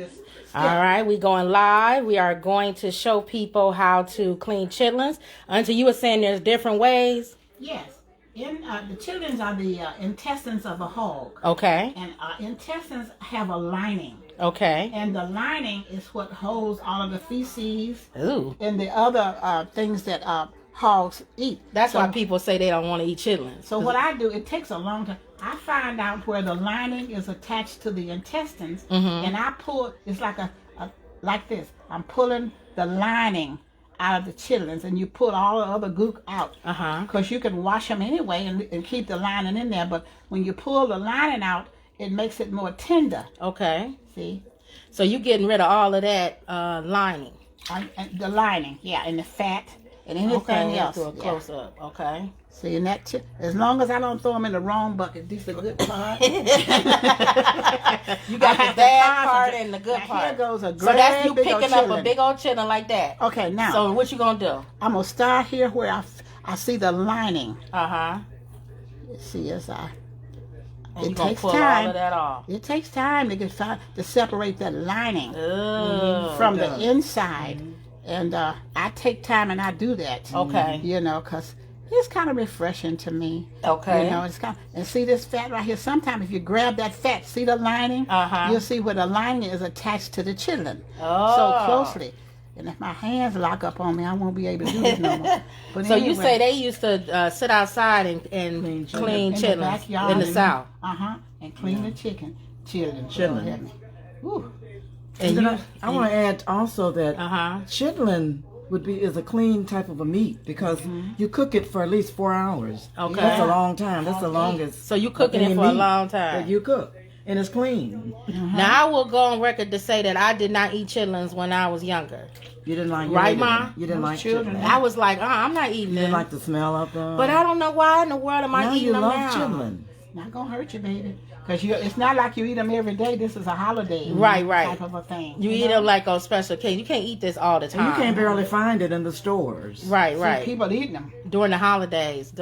All right, we going live. We are going to show people how to clean chitlins. Until you were saying there's different ways. Yes. The chitlins are the intestines of a hog. Okay. And intestines have a lining. Okay. And the lining is what holds all of the feces. Ooh. And the other things that hogs eat. That's why people say they don't want to eat chitlins. So what I do, it takes a long time. I find out where the lining is attached to the intestines, and I pull. It's like like this. I'm pulling the lining out of the chitlins, and you pull all the other gook out. Because you can wash them anyway and keep the lining in there. But when you pull the lining out, it makes it more tender. Okay. See? So you getting rid of all of that lining. The lining, yeah, and the fat and anything else. Do a close up. Okay. See, and that as long as I don't throw them in the wrong bucket, this is the good part. You got the bad part and the good part. Here goes a great so that's you picking up chitlin. a big old chitlin like that. Okay, now. So what you gonna do? I'm gonna start here where I see the lining. See, as it takes pull time. All of that off. It takes time to separate that lining from the inside, and I take time and I do that. Okay. You know, cause it's kind of refreshing to me. Okay. You know, it's kind of, and see this fat right here. Sometimes if you grab that fat, see the lining? You'll see where the lining is attached to the chitlin. So closely. And if my hands lock up on me, I won't be able to do this no more. But so anyway, you say they used to sit outside and clean chitlins in the South? And clean the chitlins. Ooh. And I want to add also that chitlin is a clean type of a meat because you cook it for at least 4 hours. Okay. That's a long time. That's the longest. So you cooking it for a long time. That you cook. And it's clean. Now I will go on record to say that I did not eat chitlins when I was younger. You didn't like right, Ma? You didn't like children. I was like, I'm not eating them. You didn't like the smell of them. But I don't know why in the world am I eating them now. You love chitlins. Not gonna hurt you, baby. Because it's not like you eat them every day. This is a holiday type of a thing. You eat them like on special occasion. You can't eat this all the time. And you can't barely find it in the stores. Right. People eating them. During the holidays.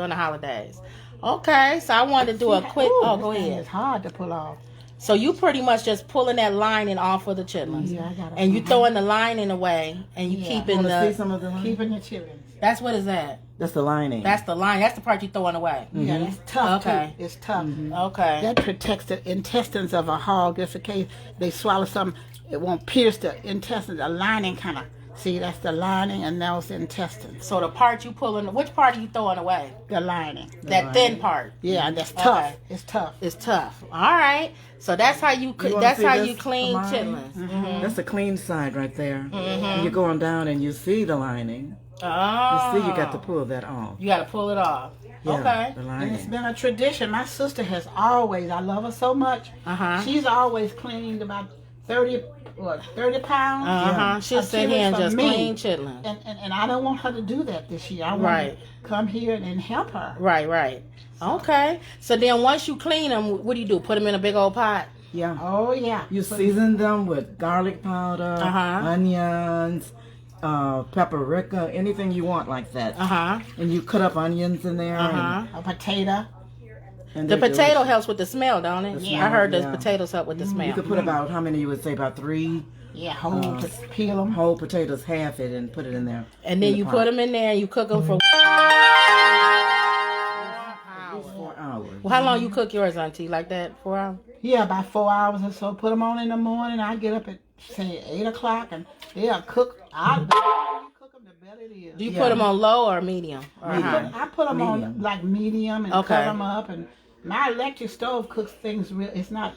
Okay, so I wanted to do a quick... go ahead. It's hard to pull off. So you pretty much just pulling that lining off of the chitlins. Yeah, I got it. And you throwing the lining away and you keeping see some of the keeping the chitlins. That's what is that? That's the lining. That's the line. That's the part you throwing away. Yeah, that's tough. Okay. Too. It's tough. Okay. That protects the intestines of a hog. Just in case they swallow something, it won't pierce the intestines. The lining kind of. See, that's the lining, and that was the intestines. So the part you pulling, which part are you throwing away? The lining. Thin part. Yeah, that's tough. Okay. It's tough. It's tough. All right. So that's how you clean chitlins. That's the clean side right there. And you're going down and you see the lining. Oh. You see, you got to pull that off. You got to pull it off. Yeah, okay. The lining. And it's been a tradition. My sister has always, I love her so much. She's always cleaned about 30 pounds. She'll sit here and just clean chitlins. And I don't want her to do that this year. I want to come here and help her. Right. Okay. So then once you clean them, what do? Put them in a big old pot? Yeah. Oh, yeah. You season them with garlic powder, onions, paprika, anything you want like that. And you cut up onions in there. And a potato. And the potato helps with the smell, don't it? Yeah. I heard those potatoes help with the smell. You could put about, how many you would say, about 3? Yeah, peel them. Whole potatoes, half it, and put it in there. And then you put them in there and you cook them for 4 hours. Well, how long you cook yours, Auntie? Like that? 4 hours? Yeah, about 4 hours or so. Put them on in the morning. I get up at, say, 8 o'clock, and they'll cook. The better it is. Do you put them on low or medium? Or medium. I put them on like medium and cover them up. And my electric stove cooks things it's not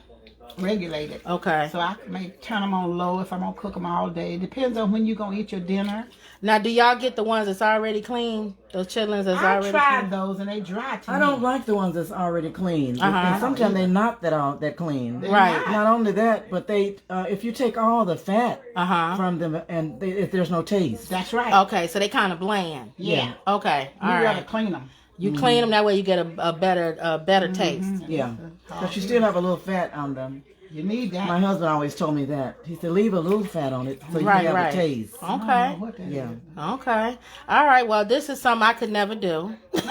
regulated. Okay. So I may turn them on low if I'm gonna cook them all day. It depends on when you're gonna eat your dinner. Now, do y'all get the ones that's already clean? Those chitlins that's already clean? I tried those and they dry to me. I don't like the ones that's already clean. And sometimes they're not that clean. Right. Not only that, but they if you take all the fat from them and if there's no taste. That's right. Okay, so they kind of bland. Yeah. Okay. You gotta clean them. You clean them that way you get a better taste. Yeah. But you still have a little fat on them. You need that. My husband always told me that. He said, leave a little fat on it so you can have a taste. Okay. Yeah. Okay. All right. Well, this is something I could never do. But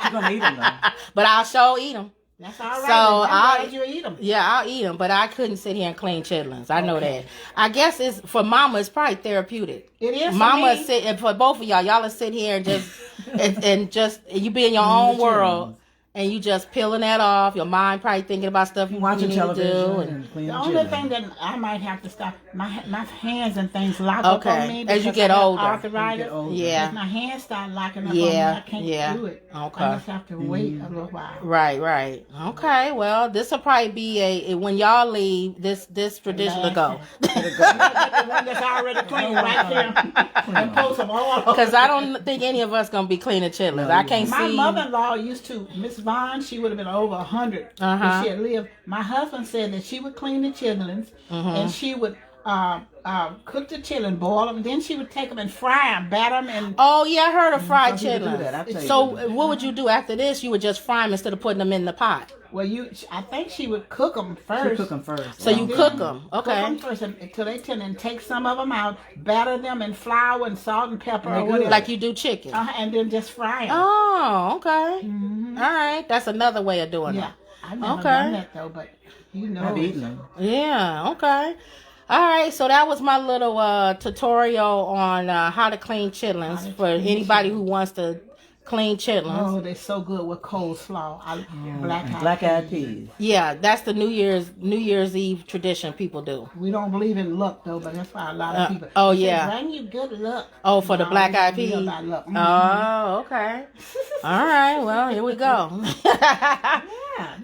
you're going to eat them, though. But I'll sure eat them. That's all right. So I'll you eat them. Yeah, I'll eat them, but I couldn't sit here and clean chitlins. I know that. I guess it's for Mama. It's probably therapeutic. It is. Mama sit, and for both of y'all will sit here and just and you be in your own world. And you just peeling that off. Your mind probably thinking about stuff you watching need television to do. and cleaning the only thing that I might have to stop, my hands and things lock up on me. As you get older. Arthritis. Yeah. If my hands start locking up on me, I can't do it. Okay. I just have to wait a little while. Right. Okay. Well, this will probably be when y'all leave, this tradition will go. The one that's already clean right there. And pull some oil. Because I don't think any of us going to be cleaning chitlins. I can't My see. My mother-in-law used to, Miss Vaughn, she would have been over 100 if she had lived. My husband said that she would clean the chitlins and she would cook the chitlin, boil them, then she would take them and fry them, batter them, and oh yeah, I heard of fried chitlins. chitlins. So what would you do after this? You would just fry them instead of putting them in the pot. well, I think she would cook them first. She cook them first. So you cook them, okay? Cook them first until they turn, and take some of them out, batter them in flour and salt and pepper, or whatever, like you do chicken. and then just fry them. Oh, okay. All right, that's another way of doing it. I've never done that though, but you know, I've eaten them. Yeah, okay. All right, so that was my little tutorial on how to clean chitlins for anybody who wants to clean chitlins. Oh, they're so good with coleslaw. Black-eyed peas. Yeah, that's the New Year's Eve tradition people do. We don't believe in luck though, but that's why a lot of people. Bring you good luck. Oh, for the black-eyed peas. Luck. Oh, okay. All right, well, here we go.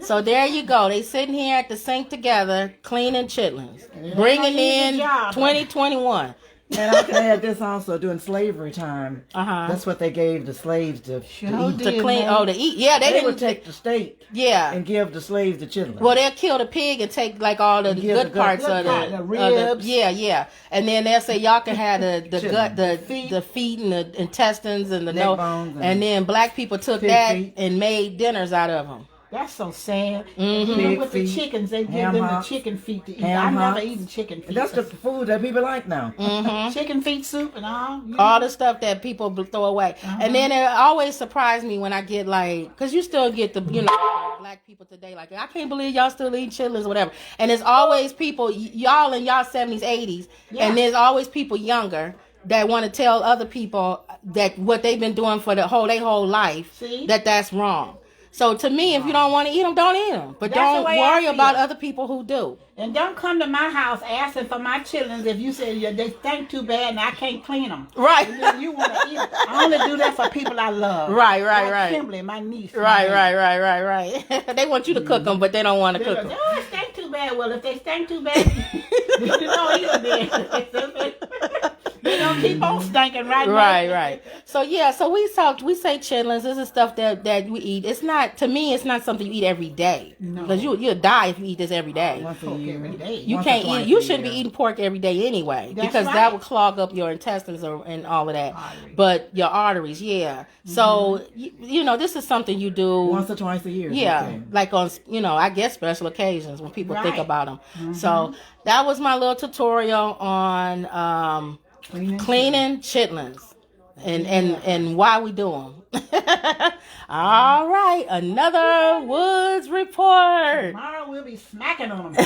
So there you go. They sitting here at the sink together, cleaning chitlins, bringing in 2021. And I had this also during slavery time. Uh-huh. That's what they gave the slaves to eat. To clean. Oh, to eat. Yeah, they would take the steak. Yeah. And give the slaves the chitlins. Well, they'll kill the pig and take like all the good parts of the ribs. Yeah. And then they'll say y'all can have the gut, the feet and the intestines and the neck bones. And then black people took that and made dinners out of them. That's so sad. Even with the chickens, they give them the chicken feet to eat. I've never eaten chicken feet. That's the food that people like now. Chicken feet soup and all. All the stuff that people throw away. And then it always surprised me when I get because you still get the, black people today, like, I can't believe y'all still eat chitlins or whatever. And there's always people, y'all in y'all 70s, 80s, and there's always people younger that want to tell other people that what they've been doing for their whole life, that's wrong. So to me, if you don't want to eat them, don't eat them. But don't worry about other people who do. And don't come to my house asking for my chitlins if you say they stink too bad and I can't clean them. Right. And then you want to eat them. I only do that for people I love. Right. Like Kimberly, my niece. Right. They want you to cook them, but they don't want to cook them. Oh, it stink too bad. Well, if they stink too bad, you don't eat them then. They don't keep on stinking, right? So we say chitlins. This is stuff that we eat. It's not, to me, it's not something you eat every day. Because you'll die if you eat this every day. Every day. You can't eat. You shouldn't be eating pork every day anyway, because that will clog up your intestines and all of that. But your arteries, So this is something you do once or twice a year. Like on I guess special occasions when people think about them. So that was my little tutorial on cleaning chitlins and why we do them. All right, another Woods Report. Tomorrow we'll be smacking on them.